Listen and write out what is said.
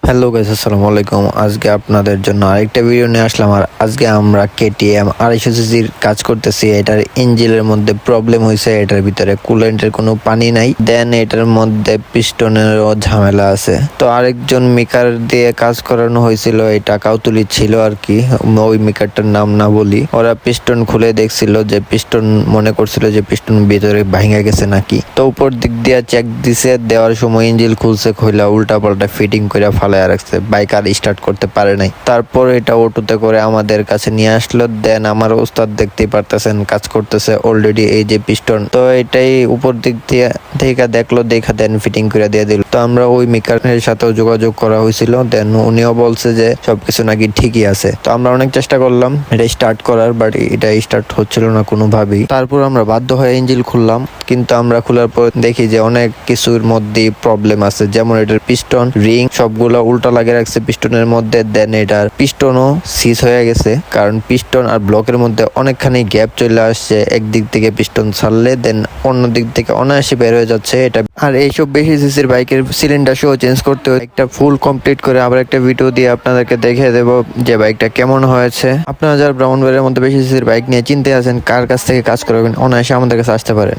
Hello guys, আসসালামু আলাইকুম। আজকে আপনাদের জন্য আরেকটা ভিডিও নিয়ে আসলাম। আর আজকে আমরা কেটিএম 250 সিসির কাজ করতেছি। এটার ইঞ্জিনের মধ্যে প্রবলেম হয়েছে, এটার ভিতরে কুলেন্টের কোনো পানি নাই, দেন এটার মধ্যে পিস্টনেরও ঝামেলা আছে। তো আরেকজন মেকার দিয়ে কাজ করানো হয়েছিল, এই টাকাও তুলিছিল আর কি। ওই মেকারটার নাম না বলি, ওরা পিস্টন খুলে দেখছিল যে পিস্টন, মনে করছিল যে পিস্টন ভিতরে ভাঙা গেছে নাকি। তো উপর দিক দিয়ে চেক দিছে, দেওয়ার সময় ইঞ্জিন খুলছে, খইলা উল্টা পাল্টা ফিটিং করে ফালাইয়া রাখছে। বাইক আর স্টার্ট করতে পারে নাই। তারপর এটা অটোতে করে আমাদের কাছে নিয়ে আসলো। দেন আমার ওস্তাদ দেখতেই পারতেছেন কাজ করতেছে অলরেডি। এই যে পিস্টন, তো এটাই উপর দিক দিয়ে দেখা দেখলো, দেখা দেন ফিটিং করে দিয়ে দিল। তো আমরা ওই মেকারের সাথেও যোগাযোগ করা হয়েছিল, দেন উনিও বলছে যে সবকিছু নাকি ঠিকই আছে। তো আমরা অনেক চেষ্টা করলাম এটা স্টার্ট করার, বাট এটা স্টার্ট হচ্ছিল না কোনোভাবেই। তারপর আমরা বাধ্য হয়ে ইঞ্জিন খুললাম, কিন্তু আমরা খোলার পর দেখি যে অনেক কিছুর মধ্যে প্রবলেম আছে। যেমন এটার পিস্টন রিং সবগুলো উল্টা লাগিয়ে রাখছে পিস্টনের মধ্যে। দেন এটার পিস্টনও সিজ হয়ে গেছে, কারণ পিস্টন আর ব্লকের মধ্যে অনেকখানি গ্যাপ চলে আসছে। একদিক থেকে পিস্টন ছাড়লে দেন অন্য দিক থেকে অনায়াসে বের হয়ে যাচ্ছে এটা। আর এইসব বেশি সিসির বাইকের সিলিন্ডার সহ চেঞ্জ করতে হয়। একটা ফুল কমপ্লিট করে আবার একটা ভিডিও দিয়ে আপনাদেরকে দেখিয়ে দেবো যে বাইকটা কেমন হয়েছে। আপনারা যারা ব্রাউনবারের মধ্যে বেশি সিসির বাইক নিয়ে চিন্তে আছেন, কার কাছ থেকে কাজ করবেন, অনায়াসে আমাদের কাছে আসতে পারেন।